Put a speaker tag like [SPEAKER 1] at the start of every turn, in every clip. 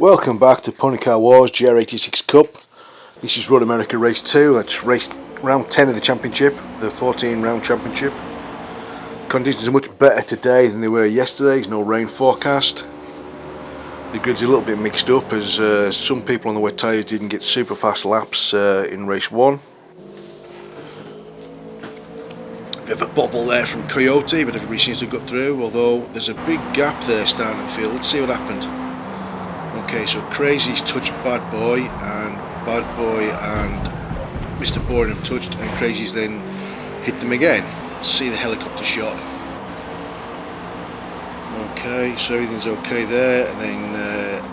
[SPEAKER 1] Welcome back to Pony Car Wars GR86 Cup. This is Road America Race 2. That's race round 10 of the championship, the 14 round championship. Conditions are much better today than they were yesterday. There's no rain forecast. The grid's a little bit mixed up as some people on the wet tyres didn't get super fast laps in race 1. Bit of a bobble there from Coyote, but everybody seems to have got through, although there's a big gap there starting the field. Let's see what happened. Okay, so Crazy's touched Bad Boy and Mr. Boring have touched, and Crazy's then hit them again. See the helicopter shot. Okay, so everything's okay there, and then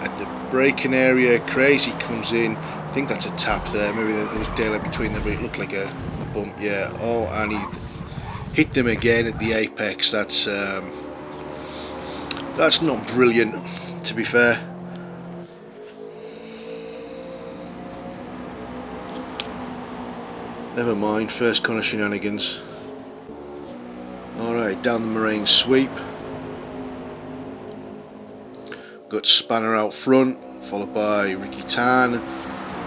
[SPEAKER 1] at the braking area, Crazy comes in. I think that's a tap there. Maybe there was daylight between them, but it looked like a bump. Yeah. Oh, and he hit them again at the apex. That's not brilliant, to be fair. Never mind, first corner shenanigans. Alright, down the moraine sweep. Got Spanner out front, followed by Ricky Tan.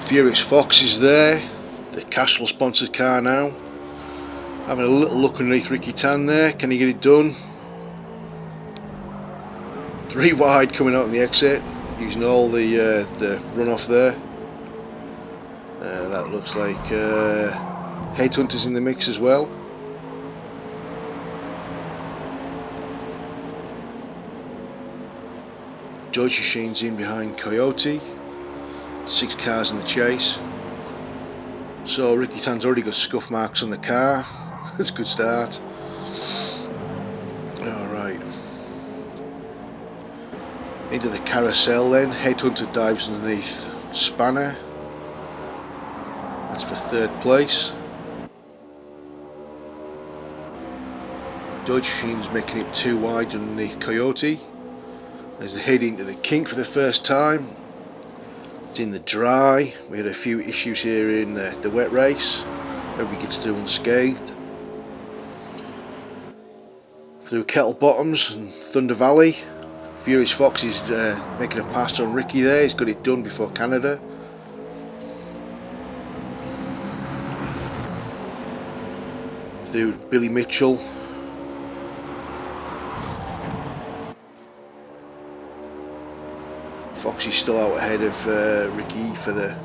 [SPEAKER 1] Furious Fox is there, the Castrol sponsored car now. Having a little look underneath Ricky Tan there, can he get it done? 3 wide coming out on the exit, using all the runoff there. That looks like Headhunter's in the mix as well. Deutsche Machine's in behind Coyote. 6 cars in the chase. So Ricky Tan's already got scuff marks on the car. That's a good start. Alright. Into the carousel then. Headhunter dives underneath Spanner. That's for 3rd place. Deutsche Machine's making it 2 wide underneath Coyote. There's the head into the kink for the first time. It's in the dry. We had a few issues here in the wet race. Everybody gets through unscathed. Through Kettle Bottoms and Thunder Valley. Furious Fox is making a pass on Ricky there. He's got it done before Canada. Through Billy Mitchell. Foxy's still out ahead of Ricky for the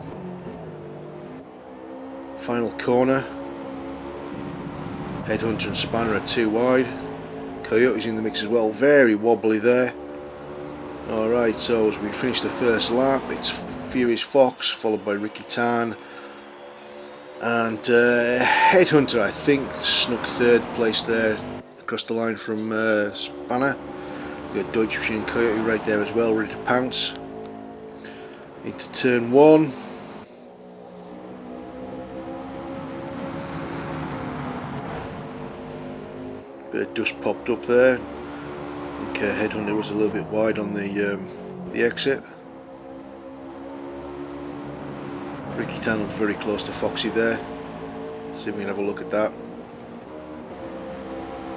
[SPEAKER 1] final corner. Headhunter and Spanner are 2 wide. Coyote's in the mix as well, very wobbly there. Alright, so as we finish the first lap, it's Furious Fox followed by Ricky Tan. And Headhunter, I think, snuck 3rd place there across the line from Spanner. We've got Deutsche Machine and Coyote right there as well, ready to pounce. Into turn 1. Bit of dust popped up there. I think Headhunter was a little bit wide on the exit. Ricky Tan looked very close to Foxy there. Let's see if we can have a look at that.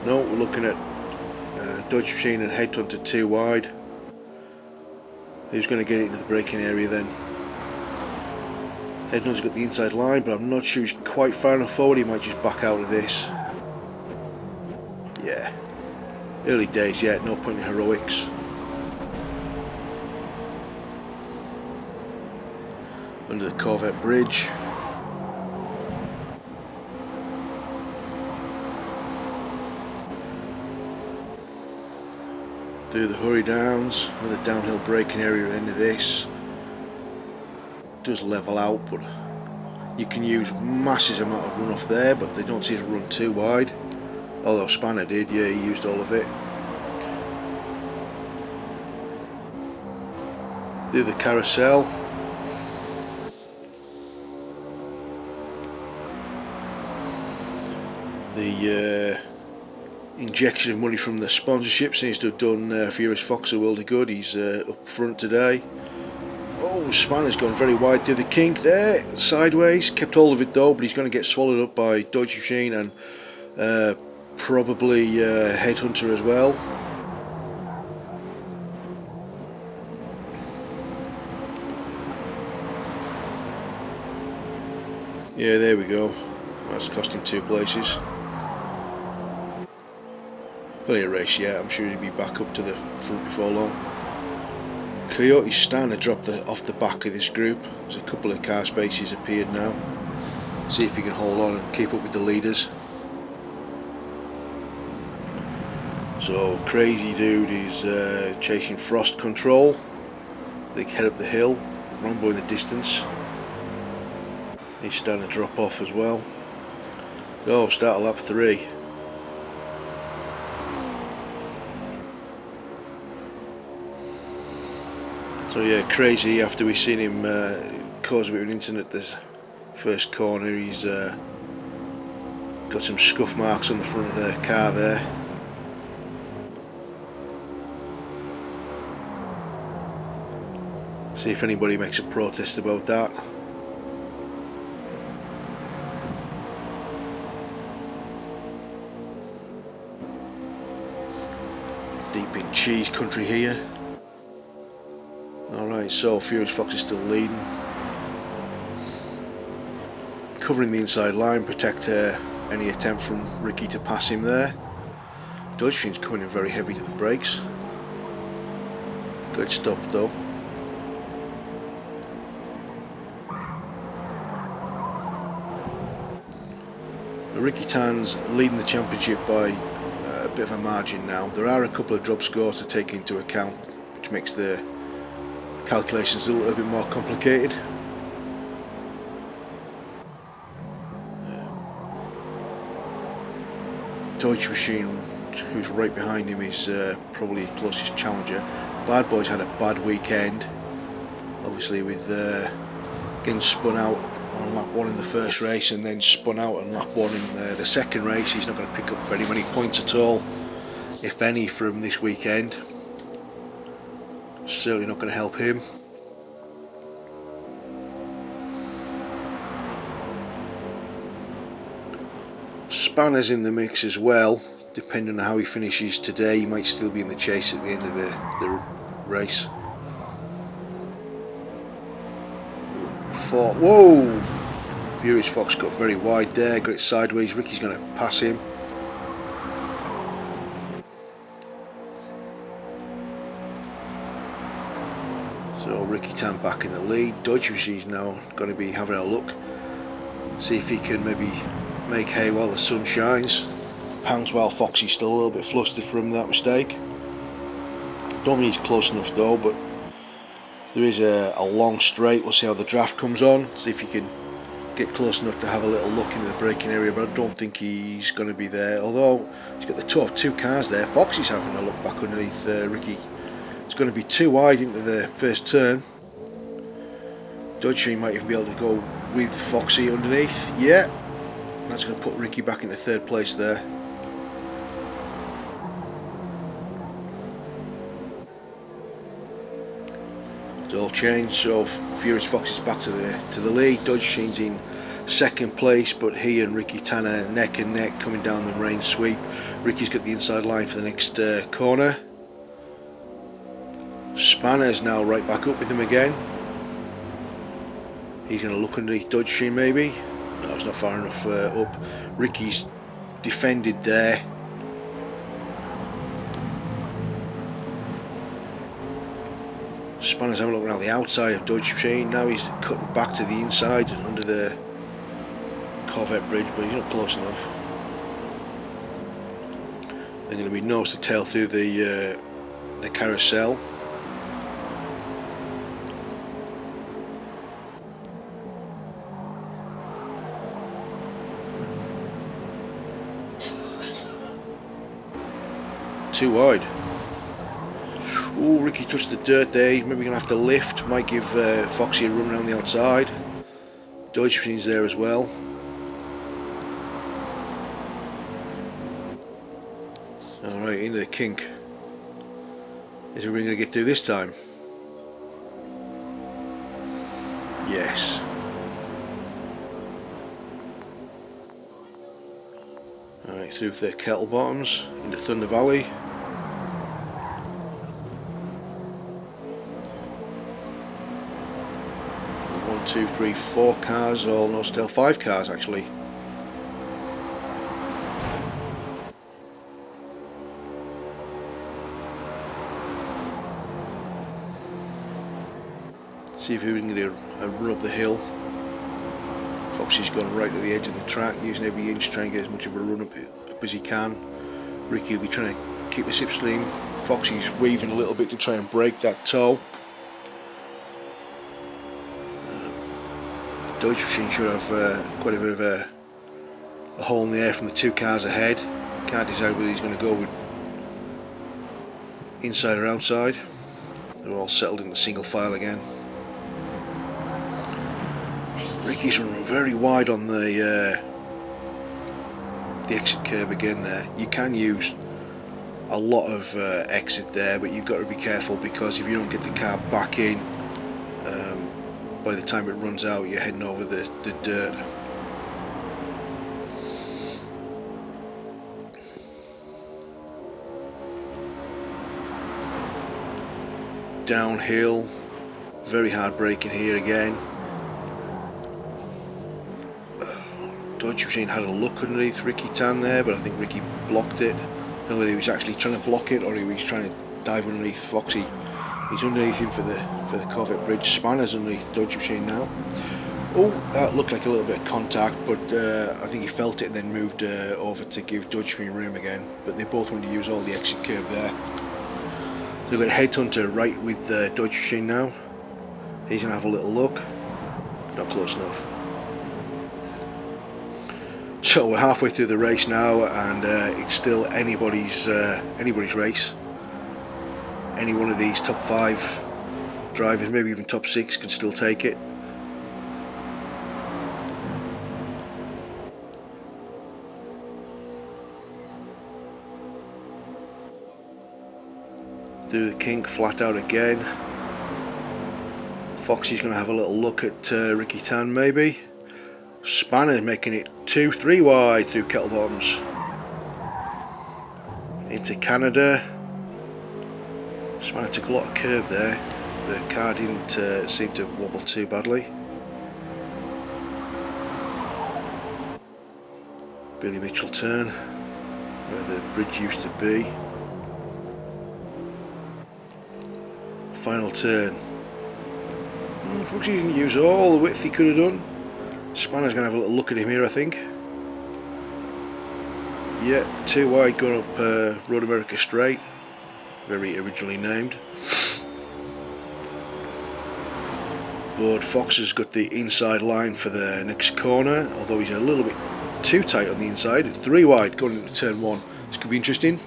[SPEAKER 1] No, we're looking at Deutsche Machine and Headhunter 2 wide. Who's going to get into the braking area then? Headhunter's got the inside line, but I'm not sure he's quite far enough forward. He might just back out of this. Yeah. Early days yet, no point in heroics. Under the Corvette bridge. Through the hurry downs with a downhill braking area at the end of this. Does level out, but you can use massive amount of runoff there, but they don't seem to run too wide. Although Spanner did, yeah, he used all of it. Through the carousel. The injection of money from the sponsorship seems to have done Furious Fox a world of good. He's up front today. Oh, Spanner's gone very wide through the kink there, sideways. Kept hold of it though, but he's going to get swallowed up by Deutsche Machine and probably Headhunter as well. Yeah, there we go. That's cost him 2 places. Plenty of race yet. I'm sure he'll be back up to the front before long. Coyote's starting to drop off the back of this group. There's a couple of car spaces appeared now. See if he can hold on and keep up with the leaders. So Crazy Dude is chasing Frost Control. They head up the hill. Rumble in the distance. He's starting to drop off as well. So start of lap 3. So yeah, Crazy, after we've seen him cause a bit of an incident at this first corner, he's got some scuff marks on the front of the car there. See if anybody makes a protest about that. Deep in cheese country here. Alright, so Furious Fox is still leading. Covering the inside line, protect any attempt from Ricky to pass him there. Dodge Machine's coming in very heavy to the brakes. Great stop though. Ricky Tan's leading the championship by a bit of a margin now. There are a couple of drop scores to take into account, which makes the calculations a little bit more complicated. Dodge Machine, who's right behind him, is probably closest challenger. Bad Boy's had a bad weekend, obviously with getting spun out on lap 1 in the first race and then spun out on lap 1 in the second race. He's not going to pick up very many points at all, if any, from this weekend. Certainly not going to help him. Spanner's in the mix as well. Depending on how he finishes today, he might still be in the chase at the end of the race. Whoa! Furious Fox got very wide there, got it sideways. Ricky's going to pass him. So Ricky Tan back in the lead. Dodge Machine's now going to be having a look, see if he can maybe make hay while the sun shines. Pounds while Foxy's still a little bit flustered from that mistake. Don't think he's close enough though, but there is a long straight. We'll see how the draft comes on, see if he can get close enough to have a little look into the braking area, but I don't think he's going to be there, although he's got the top 2 cars there. Foxy's having a look back underneath Ricky. It's going to be too wide into the first turn. Dodge Machine might even be able to go with Foxy underneath. Yeah, that's going to put Ricky back into 3rd place there. It's all changed, so Furious Fox is back to the lead. Dodge Machine's in 2nd place, but he and Ricky Tanner neck and neck coming down the range sweep. Ricky's got the inside line for the next corner. Spanner's now right back up with him again. He's going to look underneath Dodge Machine maybe. No, it's not far enough up. Ricky's defended there. Spanner's having a look around the outside of Dodge Machine. Now he's cutting back to the inside under the Corvette bridge, but he's not close enough. They're going to be nose to tail through the carousel. Too wide. Ooh, Ricky touched the dirt there. He's maybe going to have to lift. Might give Foxy a run around the outside. Dodge Machine's there as well. Alright, into the kink. Is everybody going to get through this time? Yes. Alright, through the kettle bottoms into Thunder Valley. 1, 2, 3, 4 cars, or no, still 5 cars actually. See if we can get a run up the hill. Foxy's gone right to the edge of the track, using every inch to try and get as much of a run up as he can. Ricky will be trying to keep the slipstream. Foxy's weaving a little bit to try and break that toe. Dodge Machine should have quite a bit of a hole in the air from the 2 cars ahead. Can't decide whether he's going to go with inside or outside. They're all settled in the single file again. Ricky's running very wide on the exit curb again there. You can use a lot of exit there, but you've got to be careful, because if you don't get the car back in, by the time it runs out, you're heading over the dirt. Downhill, very hard braking here again. Dodge Machine had a look underneath Ricky Tan there, but I think Ricky blocked it. I don't know whether he was actually trying to block it or he was trying to dive underneath Foxy. He's underneath him for the Corvette bridge. Spanner's underneath Dodge Machine now. Oh, that looked like a little bit of contact, but I think he felt it and then moved over to give Dodge Machine room again. But they both wanted to use all the exit curve there. So we've got a Headhunter right with Dodge Machine now. He's going to have a little look. Not close enough. So we're halfway through the race now, and it's still anybody's race. Any one of these top 5 drivers, maybe even top 6, can still take it. Through the kink, flat out again. Foxy's going to have a little look at Ricky Tan maybe. Spanner making it 2, 3 wide through Kettlebottoms. Into Canada. Spanner took a lot of curb there. The car didn't seem to wobble too badly. Billy Mitchell turn, where the bridge used to be. Final turn. Foxy didn't use all the width he could have done. Spanner's going to have a little look at him here, I think. Yeah, 2 wide going up Road America Straight. Very originally named. But Fox has got the inside line for the next corner, although he's a little bit too tight on the inside. 3 wide going into turn 1. This could be interesting.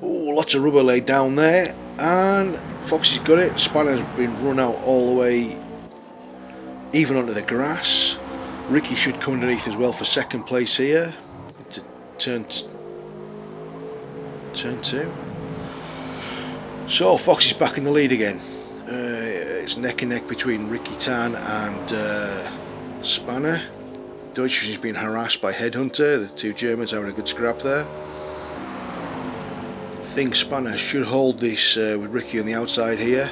[SPEAKER 1] Oh, lots of rubber laid down there, and Foxy's got it. Spanner's been run out all the way even onto the grass. Ricky should come underneath as well for second place here. Into turn 2. So Foxy's back in the lead again. It's neck and neck between Ricky Tan and Spanner. Deutsch is being harassed by Headhunter. The 2 Germans having a good scrap there. I think Spanner should hold this with Ricky on the outside here.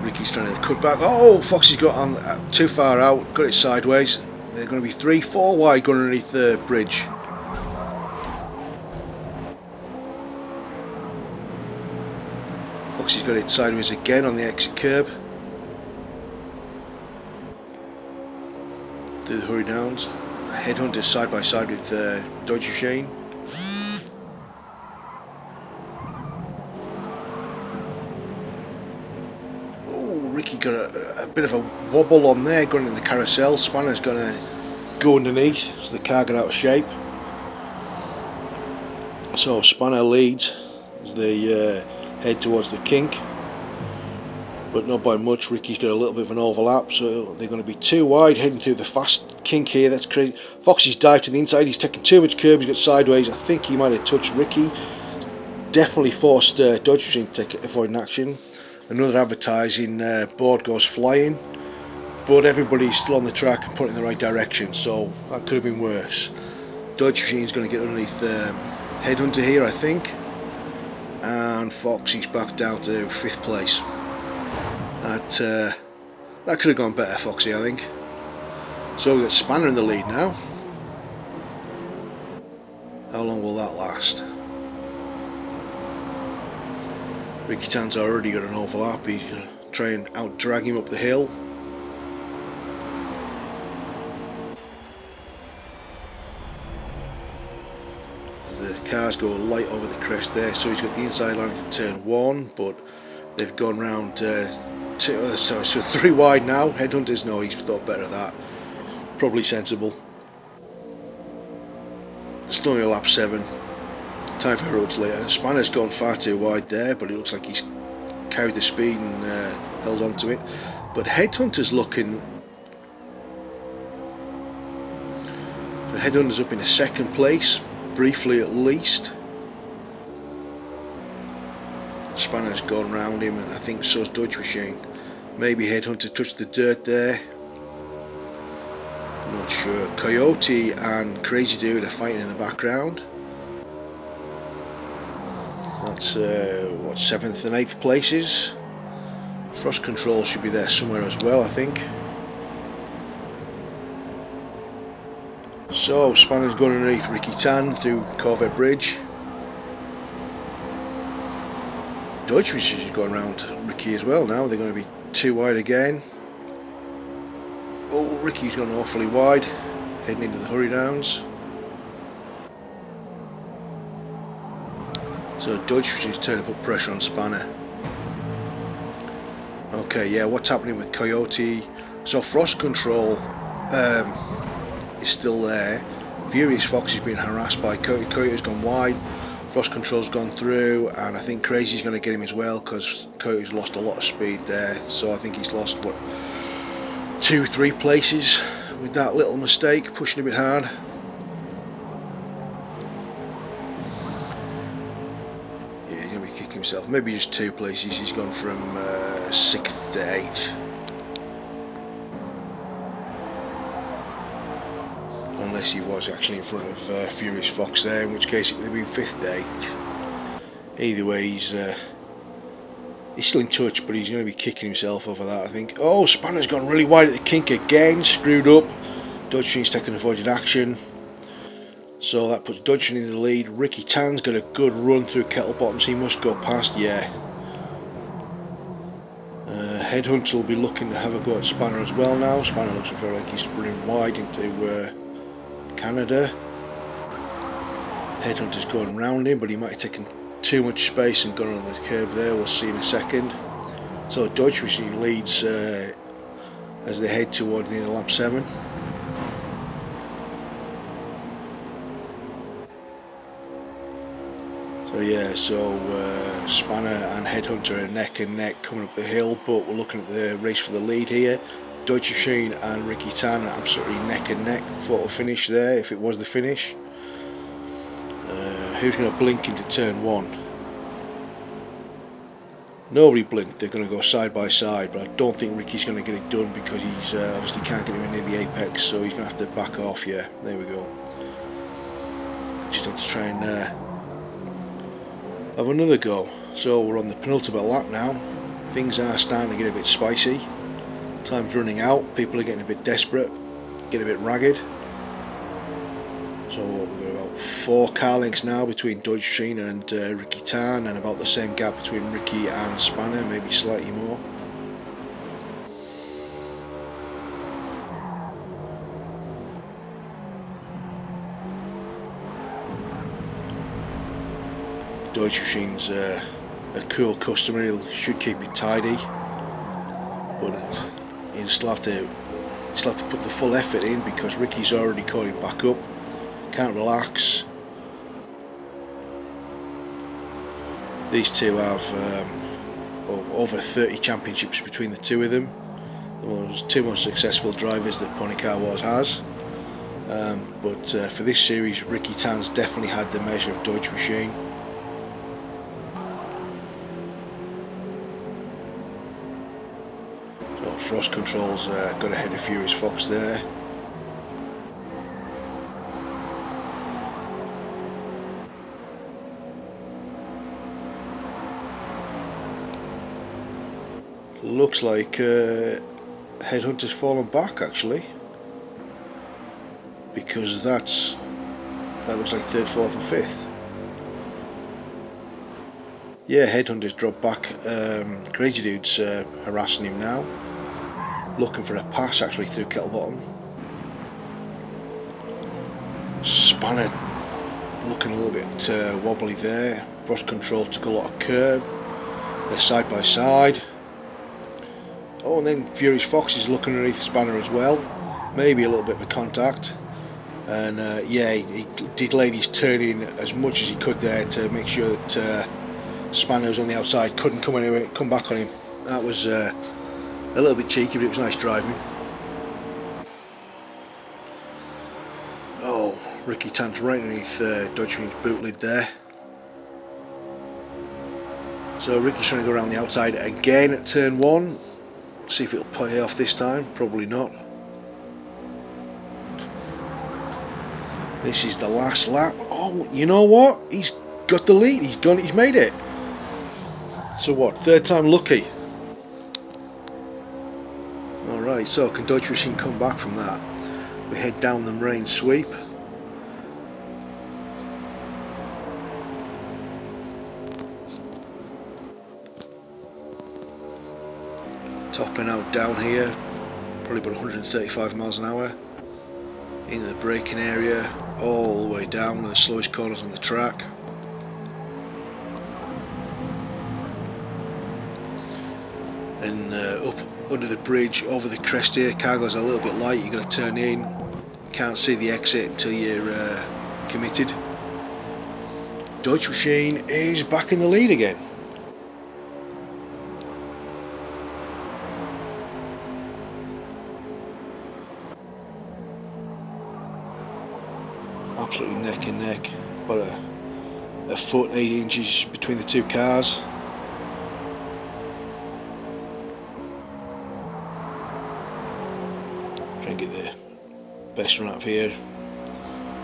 [SPEAKER 1] Ricky's trying to cut back. Oh, Foxy's got on too far out, got it sideways. They're going to be 3, 4 wide going underneath the bridge. Foxy's got it sideways again on the exit curb. Through the hurry downs. Headhunter side by side with Dodge Machine. Ricky got a bit of a wobble on there going in the carousel. Spanner's going to go underneath, so the car got out of shape. So Spanner leads as they head towards the kink, but not by much. Ricky's got a little bit of an overlap, so they're going to be 2 wide heading through the fast kink here. That's crazy. Foxy's dived to the inside. He's taking too much curb. He's got sideways. I think he might have touched Ricky. Definitely forced Dodge Machine to avoid an action. Another advertising board goes flying, but everybody's still on the track and pointing in the right direction, so that could have been worse. Dodge Machine's going to get underneath the Headhunter here, I think, and Foxy's back down to 5th place. That could have gone better, Foxy, I think. So we've got Spanner in the lead now. How long will that last? Ricky Tan's already got an overlap. He's going to try and out-drag him up the hill. The cars go light over the crest there, so he's got the inside line into turn 1, but they've gone round 3 wide now. Headhunters, no, he's thought better of that. Probably sensible. Still only lap 7. Time for heroics later. Spanner's gone far too wide there, but it looks like he's carried the speed and held on to it. But Headhunter's looking... The Headhunter's up in a 2nd place, briefly at least. Spanner's gone round him, and I think so's Dodge Machine. Maybe Headhunter touched the dirt there. I'm not sure. Coyote and Crazy Dude are fighting in the background. That's what, 7th and 8th places. Frost Control should be there somewhere as well, I think. So Spanner's going underneath Ricky Tan through Corvette Bridge. Dodge Machine is going around Ricky as well now. They're going to be too wide again. Oh, Ricky's gone awfully wide, heading into the hurry downs. So Dodge is trying to put pressure on Spanner. Okay, yeah, what's happening with Coyote? So Frost Control is still there. Furious Fox is being harassed by Coyote. Coyote's gone wide. Frost Control's gone through, and I think Crazy's going to get him as well, because Coyote's lost a lot of speed there. So I think he's lost, what, 2-3 places with that little mistake, pushing a bit hard. Himself, maybe just 2 places. He's gone from 6th to 8th, unless he was actually in front of Furious Fox there, in which case it would have been 5th to 8th. Either way, he's still in touch, but he's going to be kicking himself over that, I think. Oh, Spanner's gone really wide at the kink again, screwed up. Dodge Machine's taking avoided action. So that puts Dodge in the lead. Ricky Tan's got a good run through Kettle Bottoms. He must go past, yeah. Headhunter will be looking to have a go at Spanner as well now. Spanner looks like he's running wide into Canada. Headhunter's going round him, but he might have taken too much space and gone on the curb there. We'll see in a second. So Dodge Machine leads as they head toward the end of lap 7. So yeah, Spanner and Headhunter are neck and neck coming up the hill, but we're looking at the race for the lead here. Dodge Machine and Ricky Tan are absolutely neck and neck. Photo finish there, if it was the finish. Who's going to blink into turn 1? Nobody blinked. They're going to go side by side, but I don't think Ricky's going to get it done, because he's obviously can't get him near the apex, so he's going to have to back off. Yeah, there we go. Just have to try and have another go. So we're on the penultimate lap now. Things are starting to get a bit spicy. Time's running out. People are getting a bit desperate, getting a bit ragged. So we've got about 4 car lengths now between Dodge Machine and Ricky Tan, and about the same gap between Ricky and Spanner, maybe slightly more. Dodge Machine's a cool customer. He should keep it tidy, but he'll still have to put the full effort in, because Ricky's already caught him back up. Can't relax. These two have over 30 championships between the two of them. The 2 most successful drivers that Pony Car Wars has. But for this series, Ricky Tan's definitely had the measure of Dodge Machine. Frost Control's got ahead of Furious Fox there. Looks like Headhunter's fallen back actually, because that looks like 3rd, 4th and 5th. Yeah, Headhunter's dropped back. Crazy Dude's harassing him now, looking for a pass actually through Kettlebottom. Spanner looking a little bit wobbly there. Frost Control took a lot of curb. They're side by side. Oh, and then Furious Fox is looking underneath Spanner as well. Maybe a little bit of a contact. And yeah, he delayed his turning as much as he could there to make sure that Spanner was on the outside, couldn't come back on him. That was a little bit cheeky, but it was nice driving. Oh, Ricky Tan's right underneath Dodge Fiend's boot lid there. So Ricky's trying to go around the outside again at turn 1. See if it'll pay off this time. Probably not. This is the last lap. Oh, you know what? He's got the lead. He's made it. So what? 3rd time lucky. Alright, so can Dodge Machine come back from that? We head down the main sweep. Topping out down here, probably about 135 miles an hour, into the braking area, all the way down, one of the slowest corners on the track. And up under the bridge, over the crest here, cargo's a little bit light, you've got to turn in, can't see the exit until you're committed. Dodge Machine is back in the lead again. Absolutely neck and neck, about a foot 8 inches between the two cars. Try and get the best run out of here.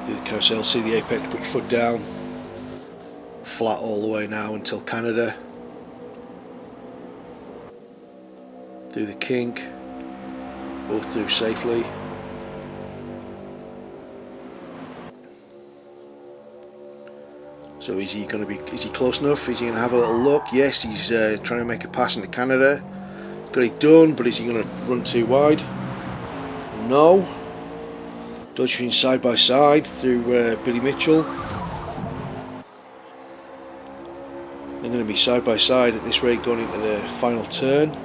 [SPEAKER 1] Do the carousel, see the apex, put your foot down. Flat all the way now until Canada. Do the kink, both do safely. So is he close enough? Is he going to have a little look? Yes, he's trying to make a pass into Canada. Got it done, but is he going to run too wide? No. Dodge Fiend side by side through Billy Mitchell. They're going to be side by side at this rate going into the final turn.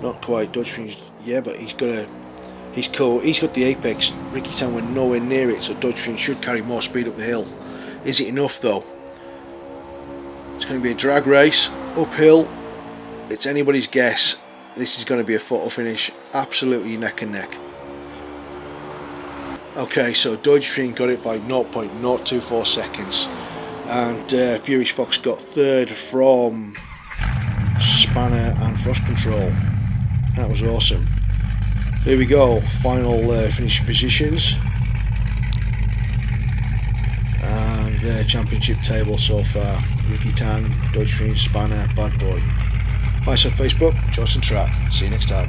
[SPEAKER 1] Not quite. Dodge Fiend, yeah, but he's got the apex. Ricky Tan went nowhere near it, so Dodge Fiend should carry more speed up the hill. Is it enough though? It's going to be a drag race, uphill. It's anybody's guess. This is going to be a photo finish, absolutely neck and neck. Okay, so Dodge Fiend got it by 0.024 seconds, and Furious Fox got 3rd from Spanner and Frost Control. That was awesome. Here we go, final finishing positions. The championship table so far: Ricky Tan, Dodge Fiend, Spanner, Bad Boy. Find us on Facebook, Johnson Track. See you next time.